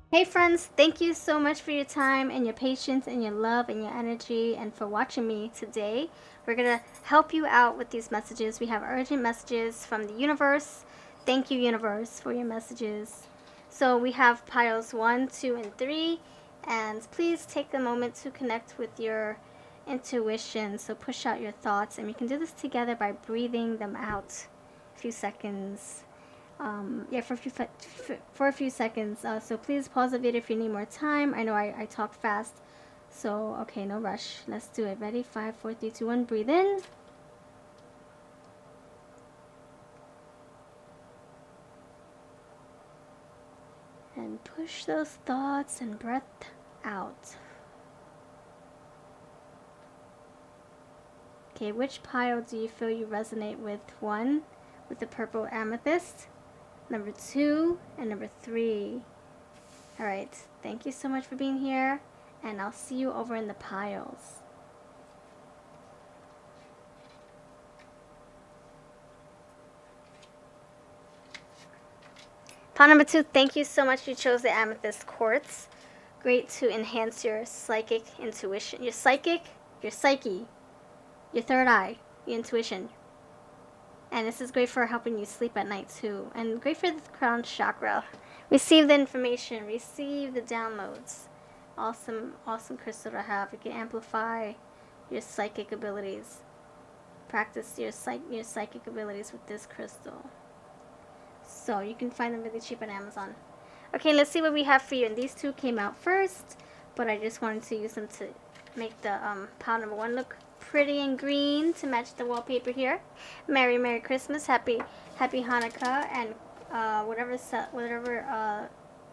Hey friends, thank you so much for your time and your patience and your love and your energy and for watching me today. We're going to help you out with these messages. We have urgent messages from the universe. Thank you, universe, for your messages. So we have piles 1, 2, and 3. And please take a moment to connect with your intuition. So push out your thoughts. And we can do this together by breathing them out. A few seconds. Yeah, for a few seconds. So please pause the video if you need more time. I know I talk fast. So, okay, no rush. Let's do it. Ready? 5, 4, 3, 2, 1. Breathe in. And push those thoughts and breath out. Okay, which pile do you feel you resonate with? 1, with the purple amethyst. Number 2, and number 3. Alright, thank you so much for being here. And I'll see you over in the piles. Pile number 2, thank you so much. You chose the amethyst quartz. Great to enhance your psychic intuition. Your psychic, your psyche, your third eye, your intuition. And this is great for helping you sleep at night too. And great for the crown chakra. Receive the information, receive the downloads. Awesome, awesome crystal to have. It can amplify your psychic abilities. Practice your psychic abilities with this crystal. So you can find them really cheap on Amazon. Okay, let's see what we have for you. And these two came out first, but I just wanted to use them to make the pile number 1 look pretty and green to match the wallpaper here. Merry Christmas, Happy Hanukkah, and whatever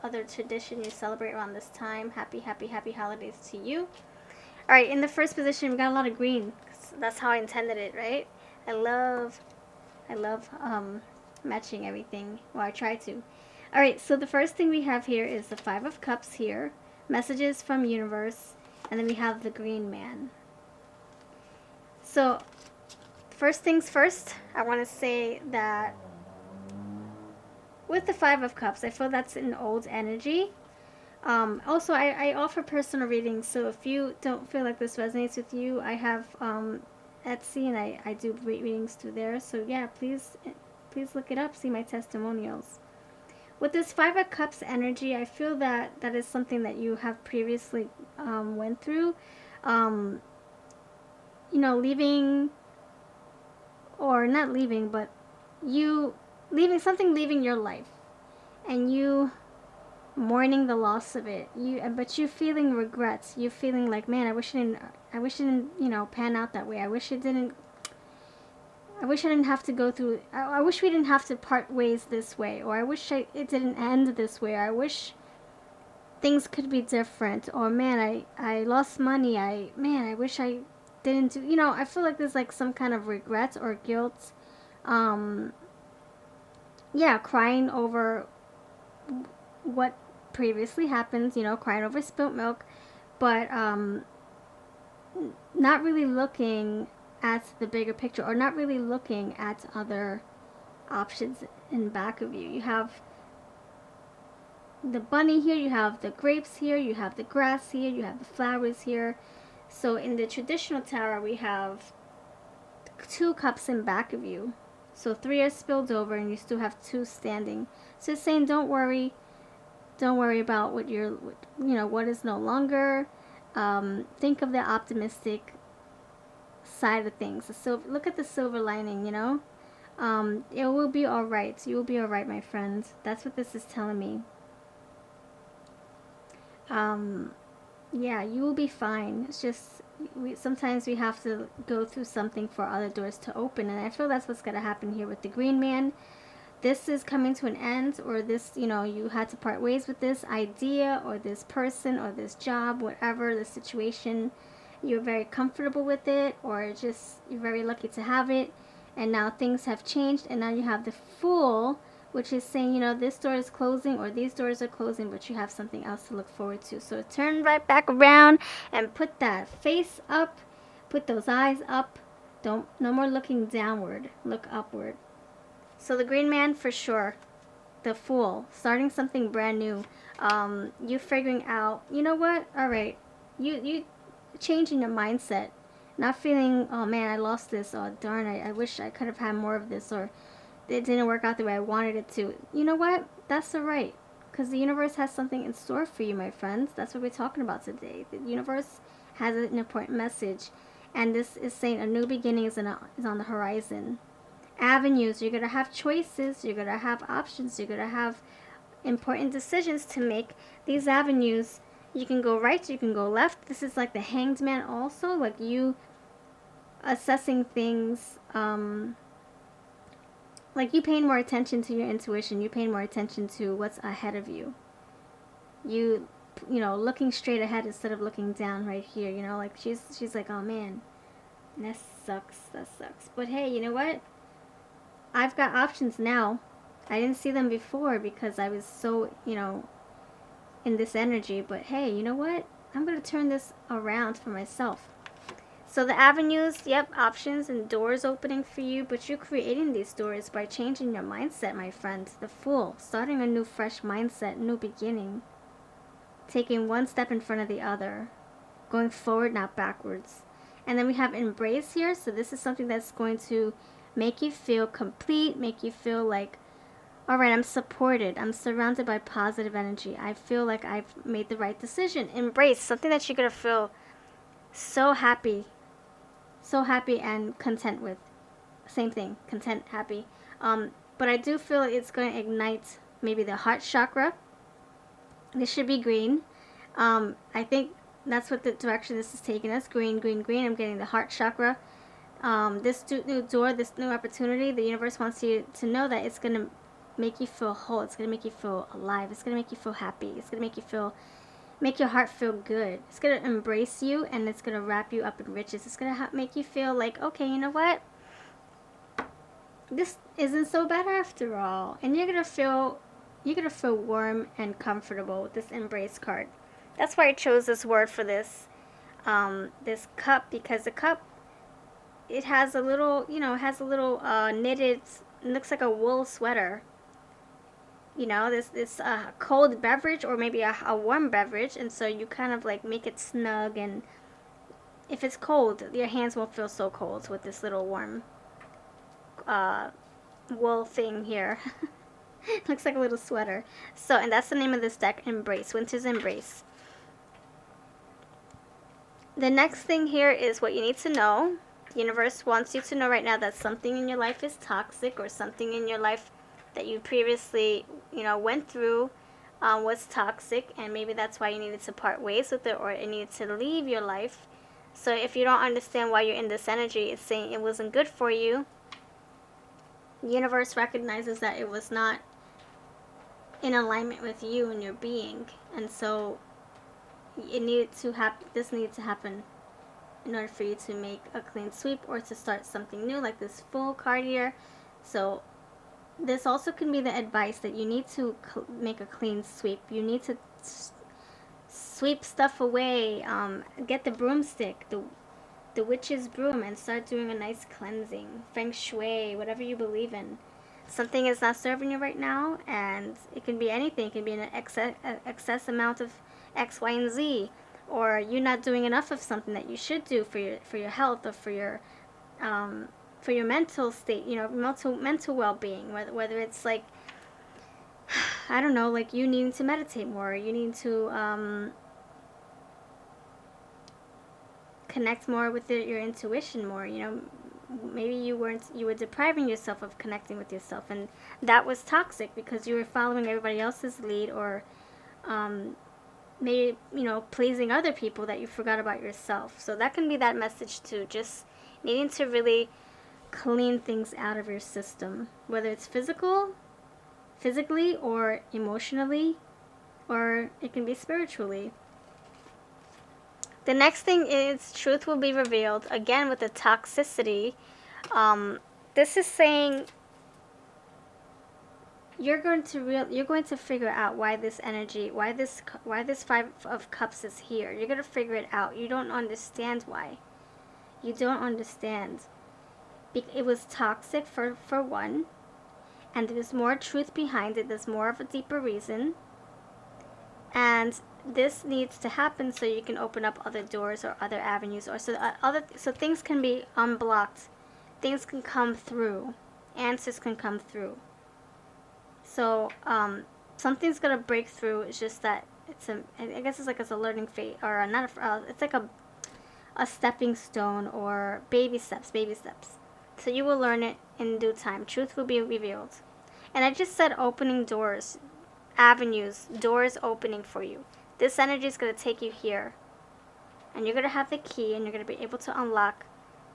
other tradition you celebrate around this time. Happy holidays to you. All right, in the first position, we got a lot of green. That's how I intended it, right? I love matching everything. Well, I try to. All right, so the first thing we have here is the 5 of Cups here, messages from universe, and then we have the green man. So first things first, I want to say that with the 5 of Cups, I feel that's an old energy. Also, I offer personal readings, so if you don't feel like this resonates with you, I have Etsy, and I do readings through there. So yeah, please look it up, see my testimonials. With this 5 of Cups energy, I feel that that is something that you have previously went through. You know, leaving, or not leaving, but you leaving your life, and you mourning the loss of it. But you feeling regrets. You feeling like, man, I wish it didn't, you know, pan out that way. I wish I didn't have to go through. I wish we didn't have to part ways this way, or I wish it didn't end this way. Or I wish things could be different. Or man, I lost money. I wish I didn't do. You know, I feel like there's like some kind of regret or guilt. Yeah, crying over what previously happened. You know, crying over spilt milk, but not really looking at the bigger picture, or not really looking at other options in back of you. You have the bunny here, you have the grapes here, you have the grass here, you have the flowers here. So in the traditional tarot, we have 2 cups in back of you. So 3 are spilled over, and you still have 2 standing. So it's saying, don't worry about what what is no longer. Think of the optimistic side of things. So look at the silver lining, you know. It will be all right. You will be all right, my friend. That's what this is telling me. Yeah, you will be fine. It's just sometimes we have to go through something for other doors to open, and I feel that's what's going to happen here with the green man. This is coming to an end, or this, you know, you had to part ways with this idea or this person or this job, whatever the situation. You're very comfortable with it, or just you're very lucky to have it, and now things have changed, and now you have the Fool, which is saying, you know, this door is closing or these doors are closing, but you have something else to look forward to. So turn right back around and put that face up, put those eyes up. No more looking downward, look upward. So the green man, for sure, the Fool, starting something brand new. You figuring out, you know what? All right, you changing your mindset, not feeling, oh man, I lost this, or darn, I wish I could have had more of this, or it didn't work out the way I wanted it to. You know what? That's alright. Because the universe has something in store for you, my friends. That's what we're talking about today. The universe has an important message. And this is saying a new beginning is on the horizon. Avenues, you're going to have choices. You're going to have options. You're going to have important decisions to make. These avenues, you can go right, you can go left. This is like the Hanged Man also. Like you assessing things, like you paying more attention to your intuition. You paying more attention to what's ahead of you. You looking straight ahead instead of looking down right here. Like she's like, oh man, that sucks. But hey, you know what? I've got options now. I didn't see them before because I was so, in this energy. But hey, you know what? I'm going to turn this around for myself. So the avenues, yep, options and doors opening for you, but you're creating these doors by changing your mindset, my friend. The Fool, starting a new fresh mindset, new beginning. Taking one step in front of the other. Going forward, not backwards. And then we have Embrace here, so this is something that's going to make you feel complete, make you feel like, all right, I'm supported. I'm surrounded by positive energy. I feel like I've made the right decision. Embrace, something that you're going to feel so happy and content with. Same thing, content, happy. But I do feel it's going to ignite maybe the heart chakra. This should be green. I think that's what the direction this is taking us. Green. I'm getting the heart chakra. This new door, this new opportunity, the universe wants you to know that it's going to make you feel whole. It's going to make you feel alive. It's going to make you feel happy. It's going to make your heart feel good. It's going to embrace you, and it's going to wrap you up in riches. It's going to make you feel like, okay, you know what? This isn't so bad after all. And you're going to feel warm and comfortable with this Embrace card. That's why I chose this word for this this cup, because the cup, it has a little, knitted, it looks like a wool sweater. This cold beverage, or maybe a warm beverage, and so you kind of like make it snug, and if it's cold, your hands won't feel so cold with this little warm wool thing here. Looks like a little sweater. So, and that's the name of this deck, Embrace, Winter's Embrace. The next thing here is what you need to know. The universe wants you to know right now that something in your life is toxic, or something in your life that you previously, went through was toxic, and maybe that's why you needed to part ways with it, or it needed to leave your life. So if you don't understand why you're in this energy, it's saying it wasn't good for you. The universe recognizes that it was not in alignment with you and your being, and so it needed to happen. This needed to happen in order for you to make a clean sweep, or to start something new, like this Fool card here. So this also can be the advice that you need to make a clean sweep. You need to sweep stuff away. Get the broomstick, the witch's broom, and start doing a nice cleansing. Feng Shui, whatever you believe in. Something is not serving you right now, and it can be anything. It can be an excess amount of X, Y, and Z, or you're not doing enough of something that you should do for your health, or for your mental state, mental well-being, whether it's like, I don't know, like you needing to meditate more, you need to connect more with your intuition more. Maybe you were depriving yourself of connecting with yourself, and that was toxic because you were following everybody else's lead, or maybe pleasing other people, that you forgot about yourself. So that can be that message too, just needing to really clean things out of your system, whether it's physically, or emotionally, or it can be spiritually. The next thing is truth will be revealed, again with the toxicity. This is saying you're going to figure out why this energy, why this Five of Cups is here. You're going to figure it out. You don't understand why. You don't understand. It was toxic for one, and there's more truth behind it. There's more of a deeper reason, and this needs to happen so you can open up other doors or other avenues, or so things can be unblocked, things can come through, answers can come through. So something's gonna break through. It's just that I guess it's a learning phase, or not. It's like a stepping stone, or baby steps. So you will learn it in due time. Truth will be revealed. And I just said opening doors, avenues, doors opening for you. This energy is going to take you here. And you're going to have the key, and you're going to be able to unlock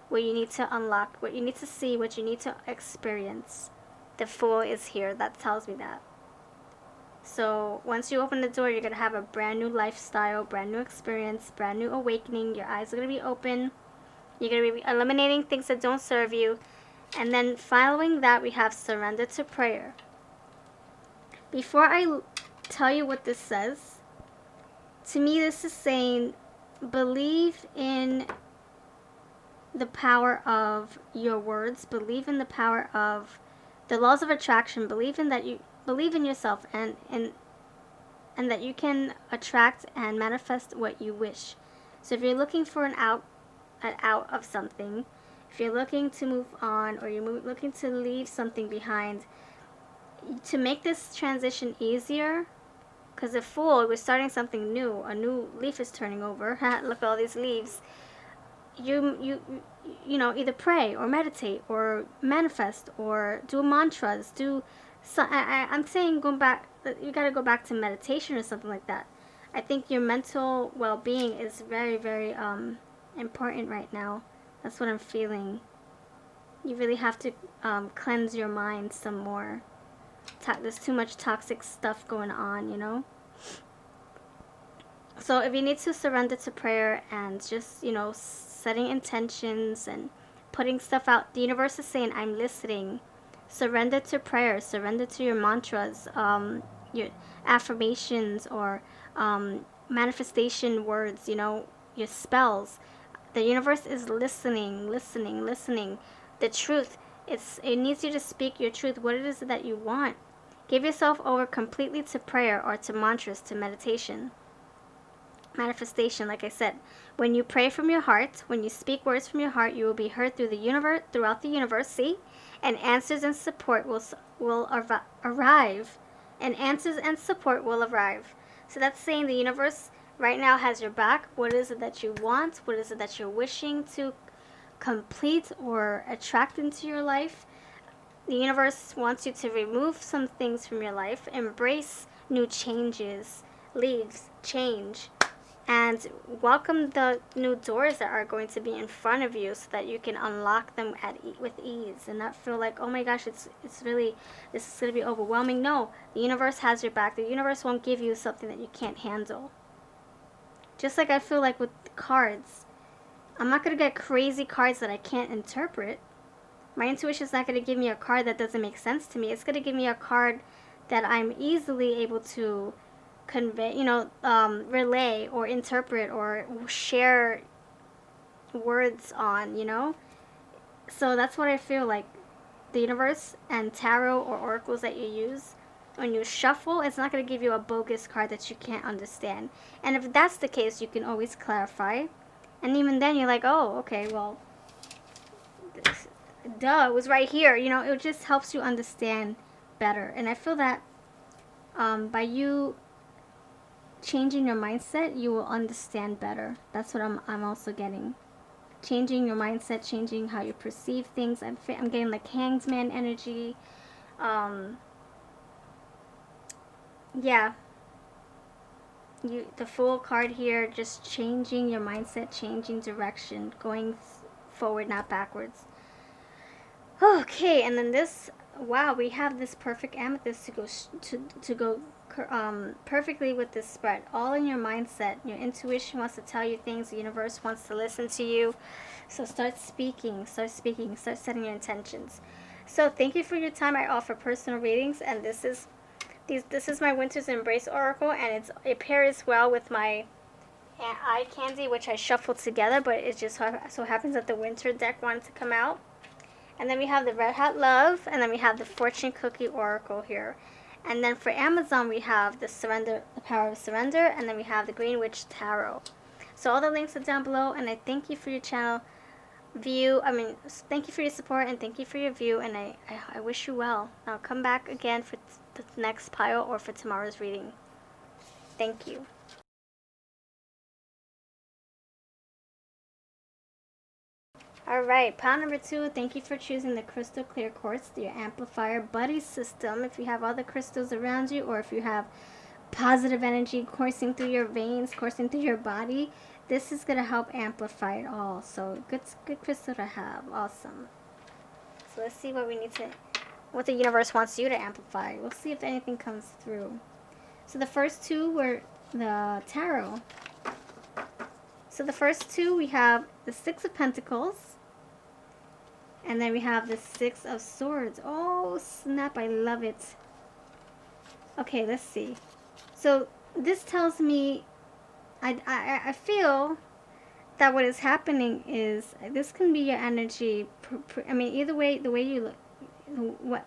what you need to unlock, what you need to see, what you need to experience. The Fool is here. That tells me that. So once you open the door, you're going to have a brand new lifestyle, brand new experience, brand new awakening. Your eyes are going to be open. You're going to be eliminating things that don't serve you. And then following that, we have surrender to prayer. Before I tell you what this says, to me this is saying believe in the power of your words, believe in the power of the laws of attraction, believe in yourself, and that you can attract and manifest what you wish. So if you're looking for an out of something, if you're looking to move on, or you're looking to leave something behind, to make this transition easier, because the Fool, we're starting something new, a new leaf is turning over. Look at all these leaves. You know, either pray or meditate or manifest or do mantras. I'm saying going back, you got to go back to meditation or something like that. I think your mental well-being is very, very important right now. That's what I'm feeling. You really have to cleanse your mind some more. There's too much toxic stuff going on, you know? So if you need to surrender to prayer and just, you know, setting intentions and putting stuff out, the universe is saying, I'm listening. Surrender to prayer. Surrender to your mantras, your affirmations, or manifestation words, you know, your spells. The universe is listening. The truth, it needs you to speak your truth. What it is that you want. Give yourself over completely to prayer, or to mantras, to meditation. Manifestation, like I said, when you pray from your heart, when you speak words from your heart, you will be heard through the universe, throughout the universe. See, and answers and support will arrive, and answers and support will arrive. So that's saying the universe right now has your back. What is it that you want? What is it that you're wishing to complete or attract into your life? The universe wants you to remove some things from your life, embrace new changes, leaves, change, and welcome the new doors that are going to be in front of you, so that you can unlock them with ease and not feel like, oh my gosh, it's really, this is going to be overwhelming. No, the universe has your back. The universe won't give you something that you can't handle. Just like I feel like with cards, I'm not going to get crazy cards that I can't interpret. My intuition is not going to give me a card that doesn't make sense to me. It's going to give me a card that I'm easily able to convey, you know, relay or interpret or share words on, you know. So that's what I feel like. The universe and tarot or oracles that you use, when you shuffle, it's not going to give you a bogus card that you can't understand. And if that's the case, you can always clarify. And even then, you're like, oh, okay, well, duh, it was right here. You know, it just helps you understand better. And I feel that by you changing your mindset, you will understand better. That's what I'm also getting. Changing your mindset, changing how you perceive things. I'm getting like Hanged Man energy. Yeah. The Fool card here, just changing your mindset, changing direction, going forward, not backwards. Okay, and then this, wow, we have this perfect amethyst to go perfectly with this spread. All in your mindset. Your intuition wants to tell you things. The universe wants to listen to you. So start speaking, start setting your intentions. So thank you for your time. I offer personal readings, and this is my Winter's Embrace Oracle, and it pairs well with my eye candy, which I shuffled together, but it just so happens that the winter deck wanted to come out. And then we have the Red Hot Love, and then we have the Fortune Cookie Oracle here. And then for Amazon, we have the Power of Surrender, and then we have the Green Witch Tarot. So all the links are down below, and I thank you for your channel thank you for your support, and thank you for your view, and I wish you well. Now come back again for the next pile or for tomorrow's reading. Thank you. Alright, pile number 2, thank you for choosing the Crystal Clear Quartz, your amplifier buddy system. If you have other crystals around you, or if you have positive energy coursing through your veins, coursing through your body, this is going to help amplify it all. So good crystal to have. Awesome. So let's see what the universe wants you to amplify. We'll see if anything comes through. So the first two were the tarot. So the first two, we have the Six of Pentacles, and then we have the Six of Swords. Oh snap, I love it. Okay, let's see. So this tells me, I feel that what is happening is this can be your energy. I mean, either way, the way you look,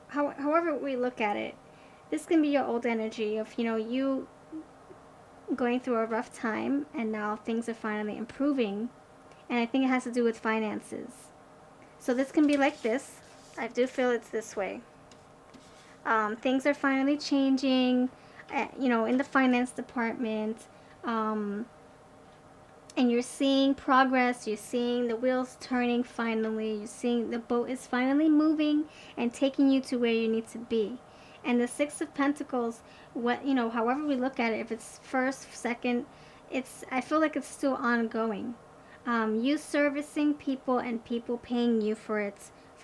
however we look at it, this can be your old energy of, you know, you going through a rough time, and now things are finally improving, and I think it has to do with finances. So this can be like this. I do feel it's this way. Things are finally changing, you know, in the finance department, and you're seeing progress. You're seeing the wheels turning finally. You're seeing the boat is finally moving and taking you to where you need to be. And the Six of Pentacles, however we look at it, if it's first, second, I feel like it's still ongoing. You servicing people and people paying you for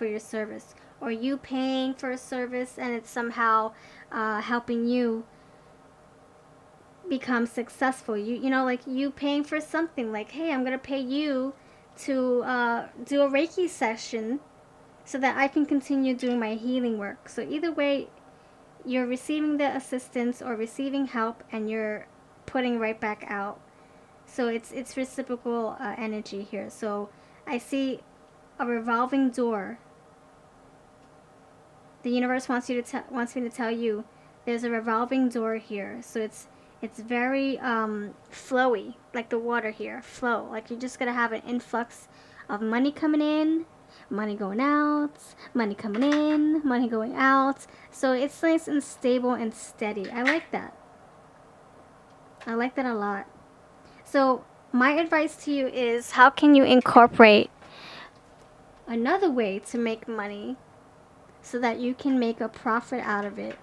your service, or you paying for a service and it's somehow helping you become successful. Like you paying for something, like, hey, I'm gonna pay you to do a Reiki session so that I can continue doing my healing work. So either way, you're receiving the assistance or receiving help, and you're putting right back out. So it's reciprocal energy here. So I see a revolving door. The universe wants me to tell you there's a revolving door here. So it's very flowy, like the water here, flow. Like you're just gonna have an influx of money coming in, money going out, money coming in, money going out. So it's nice and stable and steady. I like that. I like that a lot. So my advice to you is, how can you incorporate another way to make money so that you can make a profit out of it,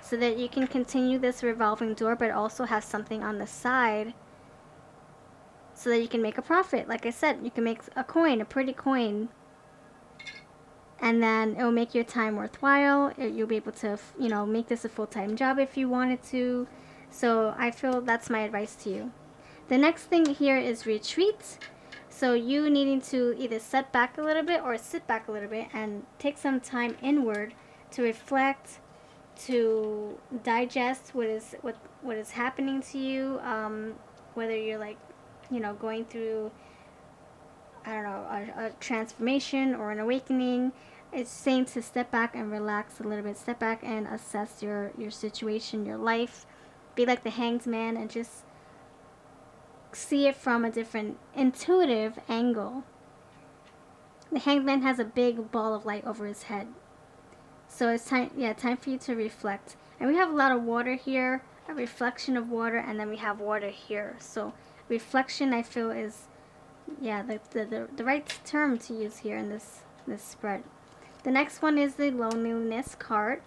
so that you can continue this revolving door but also have something on the side so that you can make a profit. Like I said, you can make a coin, a pretty coin, and then it will make your time worthwhile. You'll be able to, make this a full-time job if you wanted to. So I feel that's my advice to you. The next thing here is retreat. So you needing to either set back a little bit or sit back a little bit and take some time inward to reflect, to digest what is happening to you, whether you're like, going through, I don't know, a transformation or an awakening. It's saying to step back and relax a little bit. Step back and assess your situation, your life. Be like the Hanged Man and just see it from a different intuitive angle. The Hanged Man has a big ball of light over his head. So it's time for you to reflect. And we have a lot of water here, a reflection of water, and then we have water here. So reflection, I feel, is the right term to use here in this spread. The next one is the loneliness card,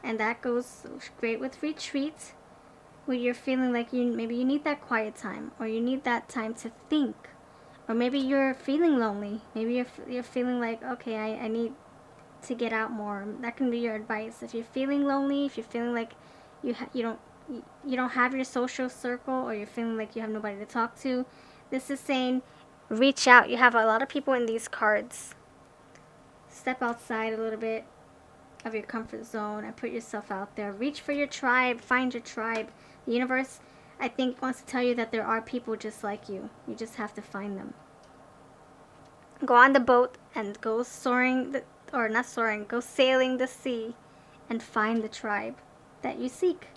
and that goes great with retreat, where you're feeling like maybe you need that quiet time, or you need that time to think, or maybe you're feeling lonely. Maybe you're feeling like, okay, I need to get out more. That can be your advice. If you're feeling lonely, if you're feeling like you don't have your social circle, or you're feeling like you have nobody to talk to, this is saying reach out. You have a lot of people in these cards. Step outside a little bit of your comfort zone and put yourself out there. Reach for your tribe. Find your tribe. The universe, I think, wants to tell you that there are people just like you. You just have to find them. Go on the boat and go soaring, or not soaring, go sailing the sea and find the tribe that you seek.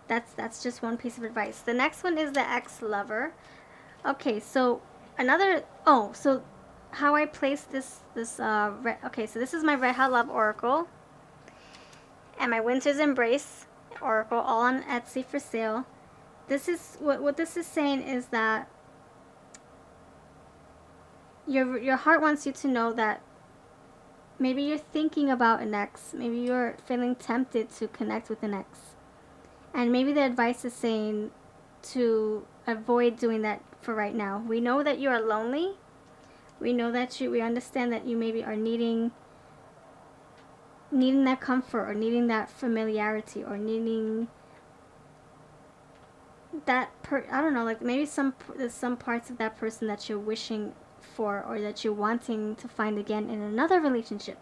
That's just one piece of advice. The next one is the ex-lover. Okay, so so how I place okay, so this is my Red Hot Love Oracle and my Winter's Embrace Oracle, all on Etsy for sale. This is what this is saying is that your heart wants you to know that maybe you're thinking about an ex, maybe you're feeling tempted to connect with an ex, and maybe the advice is saying to avoid doing that for right now. We know that you are lonely. We know that we understand that you maybe are needing that comfort, or needing that familiarity, or needing that I don't know, like maybe there's some parts of that person that you're wishing for, or that you're wanting to find again in another relationship.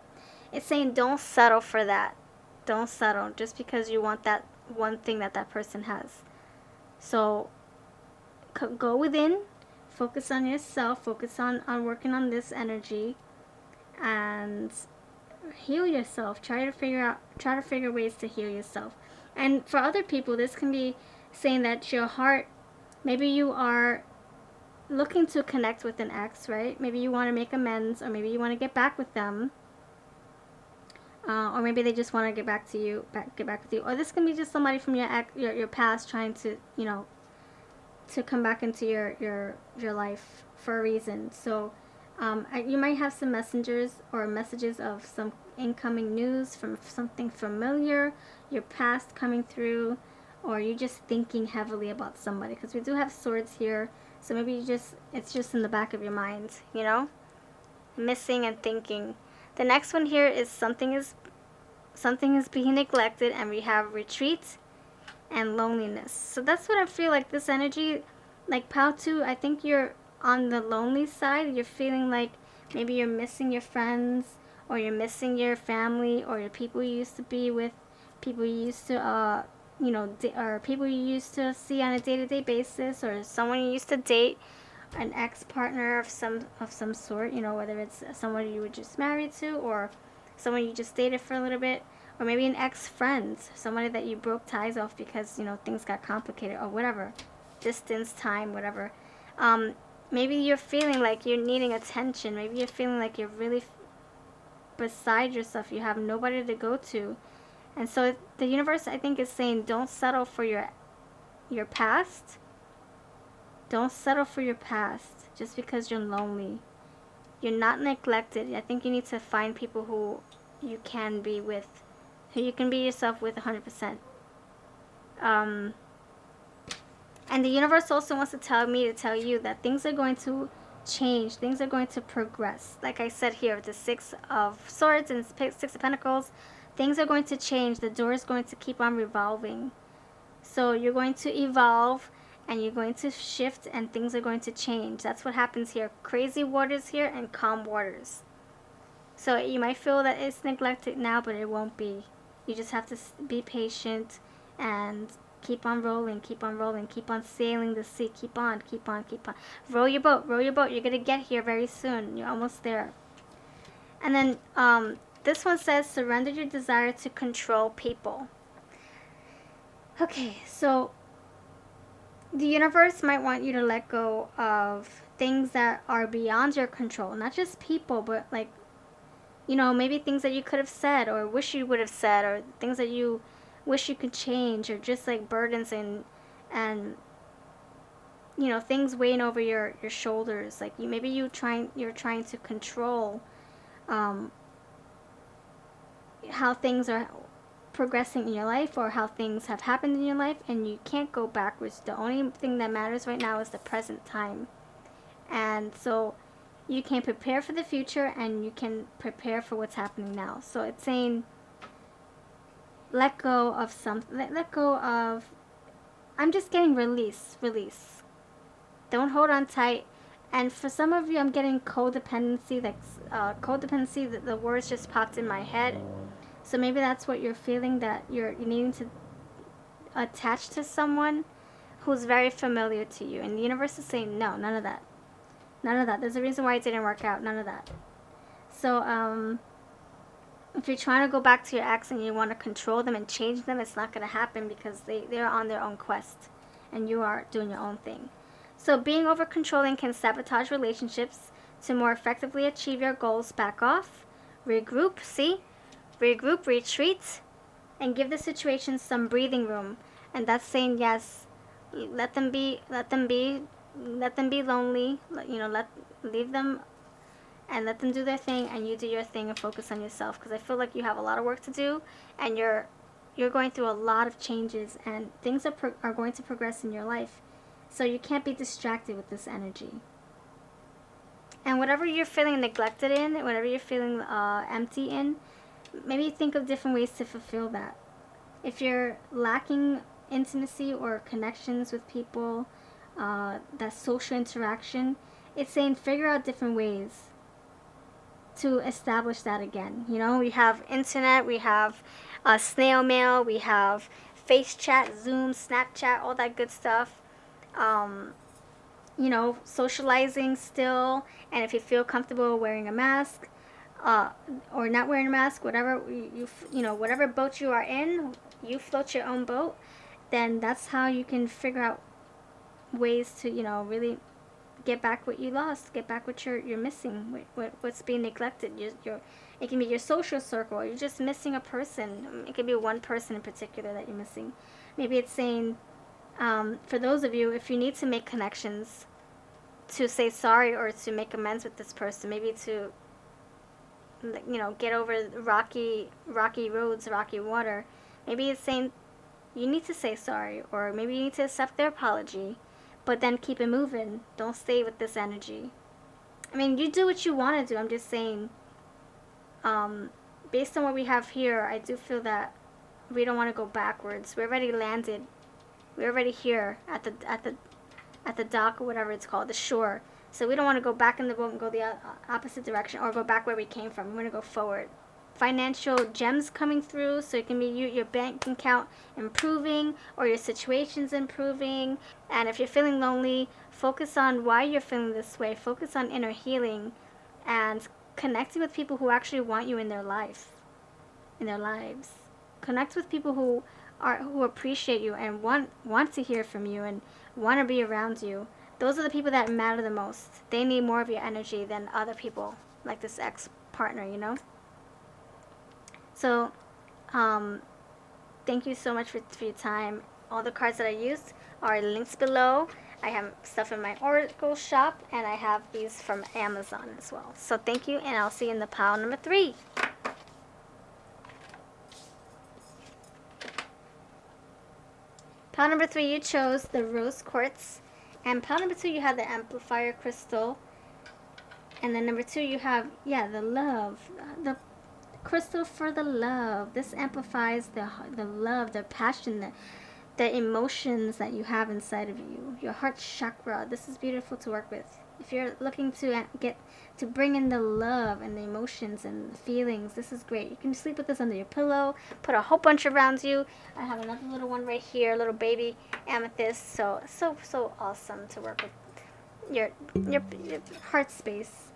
It's saying don't settle for that. Don't settle just because you want that one thing that person has. So go within, focus on yourself, focus on working on this energy, and heal yourself. Try to figure ways to heal yourself. And for other people, this can be saying that your heart, maybe you are looking to connect with an ex, right? Maybe you want to make amends, or maybe you want to get back with them, or maybe they just want to get back with you. Or this can be just somebody from your past trying to, to come back into your life for a reason. So you might have some messengers or messages of some incoming news from something familiar, your past coming through, or you just thinking heavily about somebody, because we do have swords here. So maybe it's just in the back of your mind, missing and thinking. The next one here is something is being neglected, and we have retreat and loneliness. So that's what I feel like this energy, like Pao-Tu, I think you're on the lonely side. You're feeling like maybe you're missing your friends, or you're missing your family, or your people you used to be with, people you used to or people you used to see on a day-to-day basis, or someone you used to date, an ex-partner of some sort, whether it's someone you were just married to, or someone you just dated for a little bit, or maybe an ex-friend, somebody that you broke ties off because things got complicated, or whatever, distance, time, whatever. Maybe you're feeling like you're needing attention. Maybe you're feeling like you're really beside yourself. You have nobody to go to. And so the universe, I think, is saying don't settle for your past. Don't settle for your past just because you're lonely. You're not neglected. I think you need to find people who you can be with, who you can be yourself with 100%. And the universe also wants to tell you that things are going to change. Things are going to progress. Like I said here, the Six of Swords and Six of Pentacles, things are going to change. The door is going to keep on revolving. So you're going to evolve, and you're going to shift, and things are going to change. That's what happens here. Crazy waters here and calm waters. So you might feel that it's neglected now, but it won't be. You just have to be patient and keep on rolling, keep on rolling, keep on sailing the sea, keep on. Row your boat. You're going to get here very soon. You're almost there. And then this one says, surrender your desire to control people. Okay, so the universe might want you to let go of things that are beyond your control. Not just people, but like, maybe things that you could have said, or wish you would have said, or things that you wish you could change, or just like burdens and things weighing over your shoulders. Like you're trying to control how things are progressing in your life, or how things have happened in your life, and you can't go backwards. The only thing that matters right now is the present time. And so you can prepare for the future, and you can prepare for what's happening now. So it's saying let go of something. Let go of, I'm just getting release. Don't hold on tight. And for some of you, I'm getting codependency. Codependency, the words just popped in my head. So maybe that's what you're feeling, that you're needing to attach to someone who's very familiar to you. And the universe is saying, no, none of that. None of that. There's a reason why it didn't work out. None of that. So, if you're trying to go back to your ex and you want to control them and change them, it's not going to happen because they're on their own quest and you are doing your own thing. So being over controlling can sabotage relationships. To more effectively achieve your goals, back off, regroup, retreat, and give the situation some breathing room. And that's saying yes. Let them be lonely. Leave them and let them do their thing, and you do your thing and focus on yourself. Because I feel like you have a lot of work to do, and you're going through a lot of changes, and things are going to progress in your life. So you can't be distracted with this energy. And whatever you're feeling neglected in, whatever you're feeling empty in, maybe think of different ways to fulfill that. If you're lacking intimacy or connections with people, that social interaction, it's saying figure out different ways to establish that again. We have internet, we have snail mail, we have face chat, Zoom, Snapchat, all that good stuff. Socializing still, and if you feel comfortable wearing a mask, or not wearing a mask, whatever whatever boat you are in, you float your own boat, then that's how you can figure out ways to really get back what you lost, get back what you're missing, what's being neglected. It can be your social circle. You're just missing a person. It could be one person in particular that you're missing. Maybe it's saying, for those of you, if you need to make connections, to say sorry or to make amends with this person, maybe to get over rocky roads, rocky water. Maybe it's saying you need to say sorry, or maybe you need to accept their apology, but then keep it moving. Don't stay with this energy. I mean, you do what you want to do. I'm just saying, based on what we have here, I do feel that we don't want to go backwards. We already landed. We're already here at the dock, or whatever it's called, the shore. So we don't want to go back in the boat and go the opposite direction, or go back where we came from. We want to go forward. Financial gems coming through, so it can be your bank account improving, or your situation's improving. And if you're feeling lonely, focus on why you're feeling this way. Focus on inner healing and connecting with people who actually want you in their lives. Connect with people who appreciate you and want to hear from you and want to be around you. Those are the people that matter the most. They need more of your energy than other people, like this ex-partner, So, thank you so much for your time. All the cards that I used are links below. I have stuff in my Oracle shop, and I have these from Amazon as well. So thank you, and I'll see you in the pile number 3. Pile number 3, you chose the rose quartz. And pile number 2, you have the amplifier crystal. And then number 2, you have, the love. The crystal for the love. This amplifies the love, the passion, the emotions that you have inside of you. Your heart chakra. This is beautiful to work with. If you're looking to bring in the love and the emotions and the feelings, this is great. You can sleep with this under your pillow, put a whole bunch around you. I have another little one right here, little baby amethyst. So awesome to work with your heart space.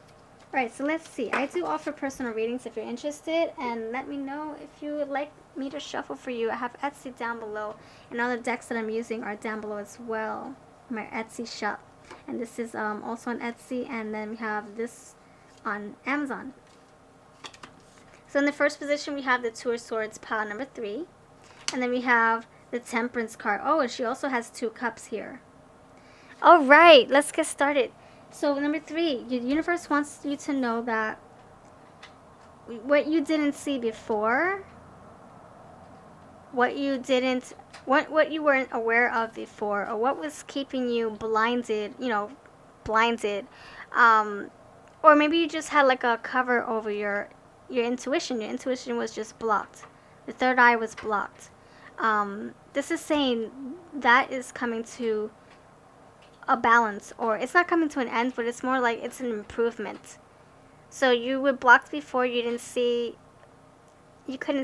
Alright, so let's see. I do offer personal readings if you're interested, and let me know if you would like me to shuffle for you. I have Etsy down below, and all the decks that I'm using are down below as well. My Etsy shop. And this is also on Etsy, and then we have this on Amazon. So in the first position, we have the Two of Swords, pile number 3. And then we have the Temperance card. Oh, and she also has 2 cups here. Alright, let's get started. So number 3, the universe wants you to know that what you didn't see before, what you weren't aware of before, or what was keeping you blinded, or maybe you just had like a cover over your intuition. Your intuition was just blocked. The third eye was blocked. This is saying that is coming to a balance, or it's not coming to an end, but it's more like it's an improvement. So you were blocked before, you couldn't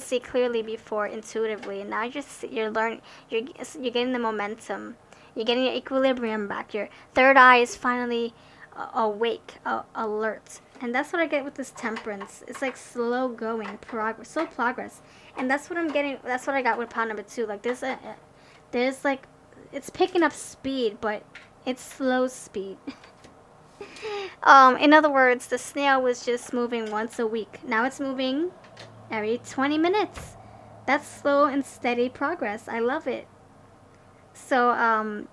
see clearly before intuitively, and now you're learning, you're getting the momentum, you're getting your equilibrium back. Your third eye is finally awake, alert. And that's what I get with this temperance. It's like slow going progress, slow progress. And that's what I'm getting. That's what I got with pile number 2. Like there's like, it's picking up speed, but it's slow speed. In other words, the snail was just moving once a week. Now it's moving every 20 minutes. That's slow and steady progress. I love it. So,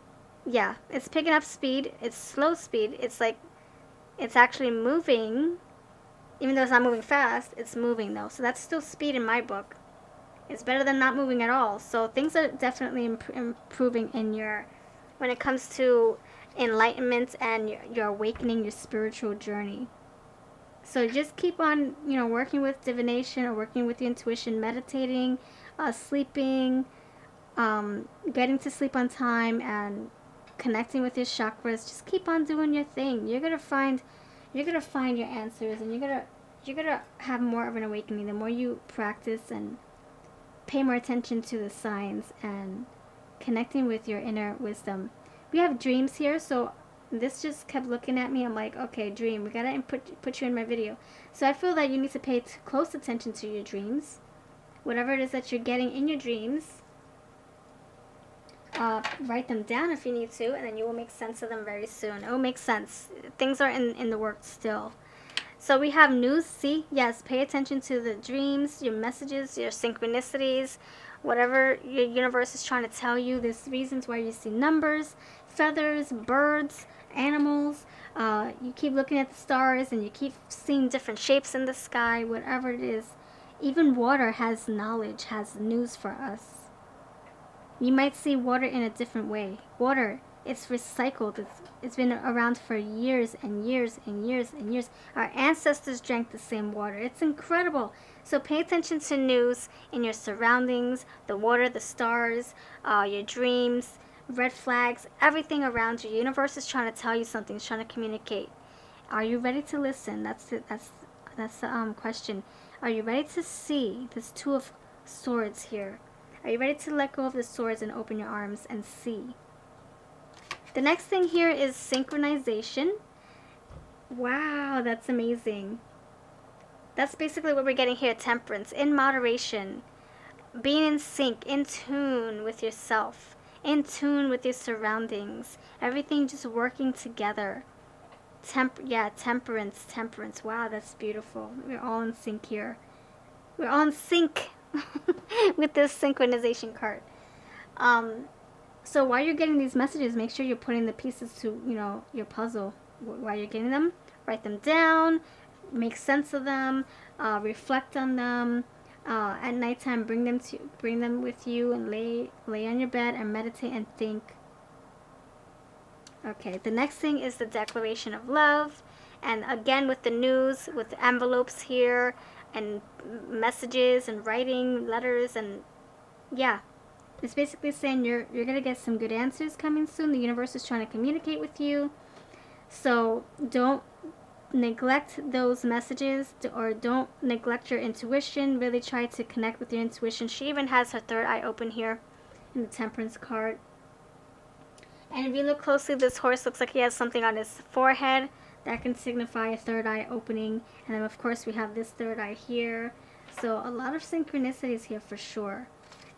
yeah, it's picking up speed. It's slow speed. It's like, it's actually moving. Even though it's not moving fast, it's moving though. So that's still speed in my book. It's better than not moving at all. So things are definitely improving in your, when it comes to enlightenment and your awakening, your spiritual journey. So just keep on, working with divination or working with your intuition, meditating, sleeping, getting to sleep on time, and connecting with your chakras. Just keep on doing your thing. You're gonna find your answers, and you're gonna have more of an awakening the more you practice and pay more attention to the signs and connecting with your inner wisdom. We have dreams here, so this just kept looking at me. I'm like, okay, dream, we gotta put you in my video. So I feel that you need to pay close attention to your dreams. Whatever it is that you're getting in your dreams, write them down if you need to, and then you will make sense of them very soon. It will make sense. Things are in the works still. So we have news. See, yes, pay attention to the dreams, your messages, your synchronicities, whatever your universe is trying to tell you. There's reasons why you see numbers, feathers, birds, animals. You keep looking at the stars and you keep seeing different shapes in the sky, whatever it is. Even water has knowledge, has news for us. You might see water in a different way. Water, it's recycled. It's been around for years and years and years and years. Our ancestors drank the same water. It's incredible. So pay attention to news in your surroundings, the water, the stars, your dreams, red flags, everything around you. The universe is trying to tell you something. It's trying to communicate. Are you ready to listen? That's it. That's the question. Are you ready to see this 2 of Swords here? Are you ready to let go of the swords and open your arms and see? The next thing here is synchronization. Wow, that's amazing. That's basically what we're getting here, temperance, in moderation. Being in sync, in tune with yourself, in tune with your surroundings. Everything just working together. Temperance. Wow, that's beautiful. We're all in sync here. We're all in sync with this synchronization card. So while you're getting these messages, make sure you're putting the pieces to, your puzzle. While you're getting them, write them down, make sense of them, reflect on them. At nighttime, bring them with you and lay on your bed and meditate and think. Okay, the next thing is the declaration of love. And again, with the news, with the envelopes here, and messages and writing letters, and yeah, it's basically saying you're gonna get some good answers coming soon. The universe is trying to communicate with you, so don't neglect those messages, or don't neglect your intuition. Really try to connect with your intuition. She even has her third eye open here in the Temperance card. And if you look closely, this horse looks like he has something on his forehead. That can signify a third eye opening. And then, of course, we have this third eye here. So a lot of synchronicities here for sure.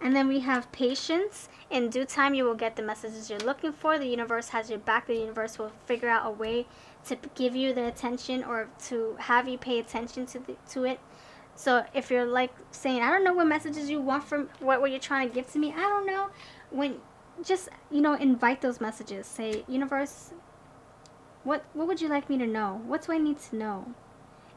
And then we have patience. In due time, you will get the messages you're looking for. The universe has your back. The universe will figure out a way to give you the attention, or to have you pay attention to it. So if you're like saying, I don't know what messages you want from what you're trying to give to me, I don't know. When just, invite those messages. Say, universe, what would you like me to know? What do I need to know?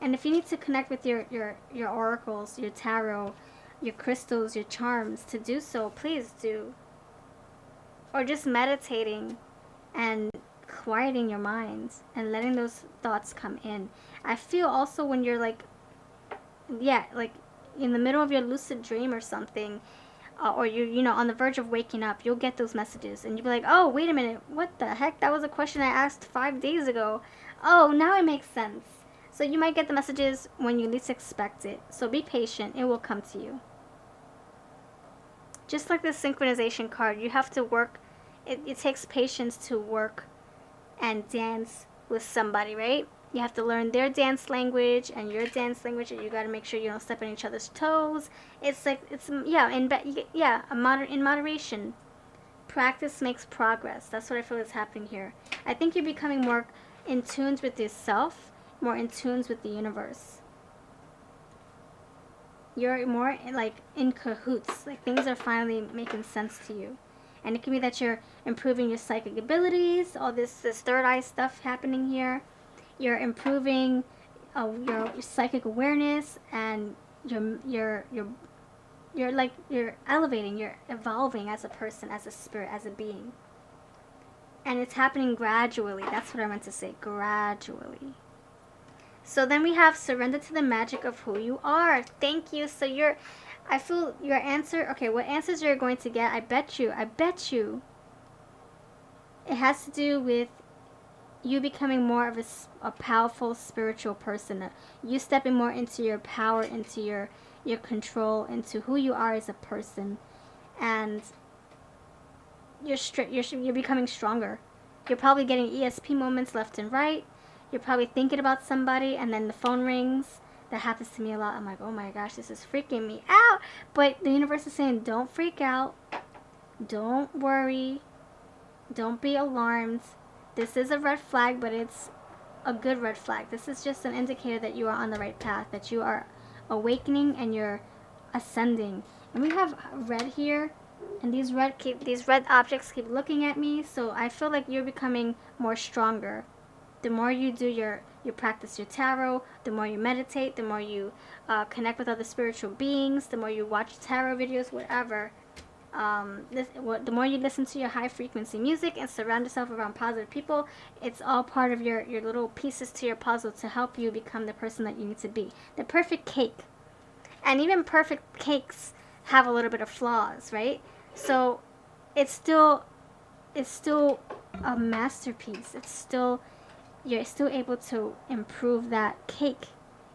And if you need to connect with your oracles, your tarot, your crystals, your charms, to do so, please do. Or just meditating and quieting your mind and letting those thoughts come in. I feel also when you're like in the middle of your lucid dream or something, or you're on the verge of waking up, you'll get those messages and you'll be like, oh, wait a minute, what the heck? That was a question I asked 5 days ago. Oh, now it makes sense. So you might get the messages when you least expect it. So be patient. It will come to you. Just like the synchronization card, you have to work. It takes patience to work and dance with somebody, right? You have to learn their dance language and your dance language, and you got to make sure you don't step on each other's toes. It's like, it's, yeah, in moderation. Practice makes progress. That's what I feel is happening here. I think you're becoming more in tune with yourself, more in tune with the universe. You're more like in cahoots. Like things are finally making sense to you. And it can be that you're improving your psychic abilities, all this third eye stuff happening here. You're improving your psychic awareness, and you're elevating, you're evolving as a person, as a spirit, as a being. And it's happening gradually. That's what I meant to say, gradually. So then we have surrender to the magic of who you are. Thank you. So I feel your answer, okay, what answers you're going to get, I bet you, it has to do with you becoming more of a powerful spiritual person. You stepping more into your power, into your control, into who you are as a person. And you're becoming stronger. You're probably getting ESP moments left and right. You're probably thinking about somebody, and then the phone rings. That happens to me a lot. I'm like, oh my gosh, this is freaking me out. But the universe is saying, don't freak out. Don't worry. Don't be alarmed. This is a red flag, but it's a good red flag. This is just an indicator that you are on the right path, that you are awakening and you're ascending. And we have red here, and these red objects keep looking at me, so I feel like you're becoming more stronger. The more you do you practice your tarot, the more you meditate, the more you connect with other spiritual beings, the more you watch tarot videos, whatever. The more you listen to your high frequency music and surround yourself around positive people, it's all part of your little pieces to your puzzle to help you become the person that you need to be. The perfect cake. And even perfect cakes have a little bit of flaws, right? So it's still a masterpiece. You're still able to improve that cake,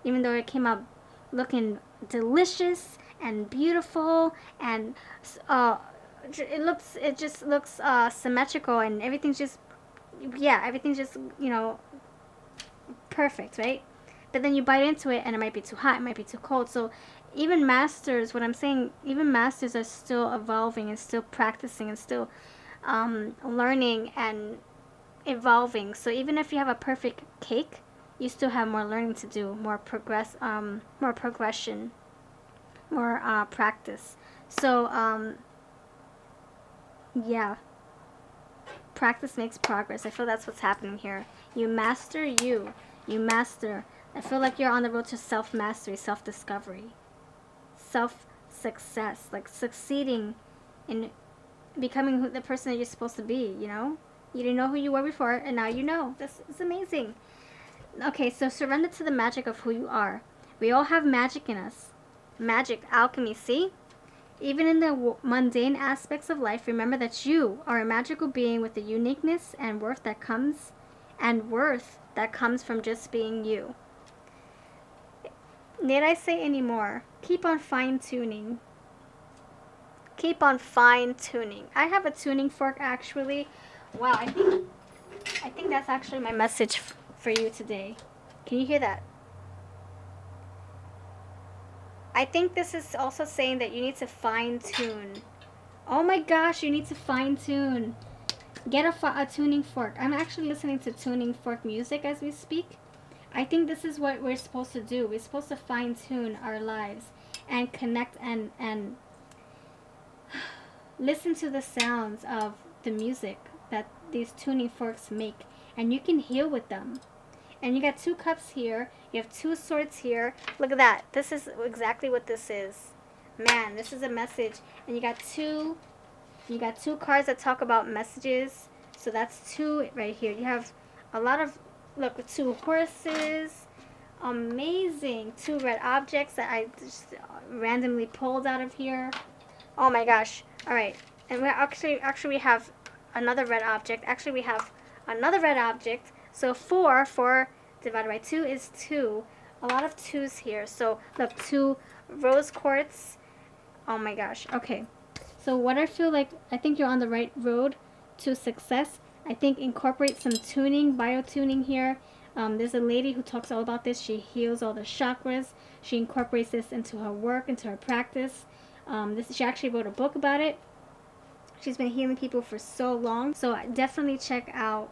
even though it came out looking delicious and beautiful, and it just looks symmetrical, and everything's just perfect, right? But then you bite into it and it might be too hot, it might be too cold. So even masters are still evolving and still practicing and still learning and evolving. So even if you have a perfect cake, you still have more learning to do, more progression, more practice. So practice makes progress. I feel that's what's happening here. You master. I feel like you're on the road to self-mastery, self-discovery, self-success, like succeeding in becoming the person that you're supposed to be, you know? You didn't know who you were before, and now you know. This is amazing. Okay, so surrender to the magic of who you are. We all have magic in us. Magic, alchemy, see? Even in the mundane aspects of life, remember that you are a magical being with the uniqueness and worth that comes from just being you. Need I say any more? Keep on fine-tuning. Keep on fine-tuning. I have a tuning fork, actually. Wow, I think that's actually my message for you today. Can you hear that? I think this is also saying that you need to fine-tune. Oh my gosh, you need to fine-tune. Get a tuning fork. I'm actually listening to tuning fork music as we speak. I think this is what we're supposed to do. We're supposed to fine-tune our lives and connect and listen to the sounds of the music that these tuning forks make. And you can heal with them. And you got 2 cups here. You have 2 swords here. Look at that. This is exactly what this is. Man, this is a message. And you got two cards that talk about messages. So that's 2 right here. You have a lot of, look, 2 horses. Amazing. 2 red objects that I just randomly pulled out of here. Oh my gosh. All right. And we actually we have another red object. Actually, we have another red object. So 4 divided by 2 is 2. A lot of 2s here. So look, 2 rose quartz. Oh my gosh. Okay. So what I feel like, I think you're on the right road to success. I think incorporate some tuning, biotuning here. There's a lady who talks all about this. She heals all the chakras. She incorporates this into her work, into her practice. She actually wrote a book about it. She's been healing people for so long. So definitely check out,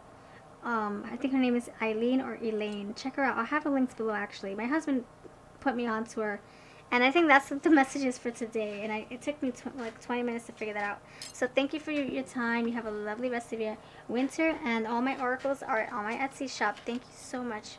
I think her name is Eileen or Elaine. Check her out. I'll have the links below actually. My husband put me on to her. And I think that's what the message is for today. And it took me like 20 minutes to figure that out. So thank you for your time. You have a lovely rest of your winter. And all my oracles are on my Etsy shop. Thank you so much.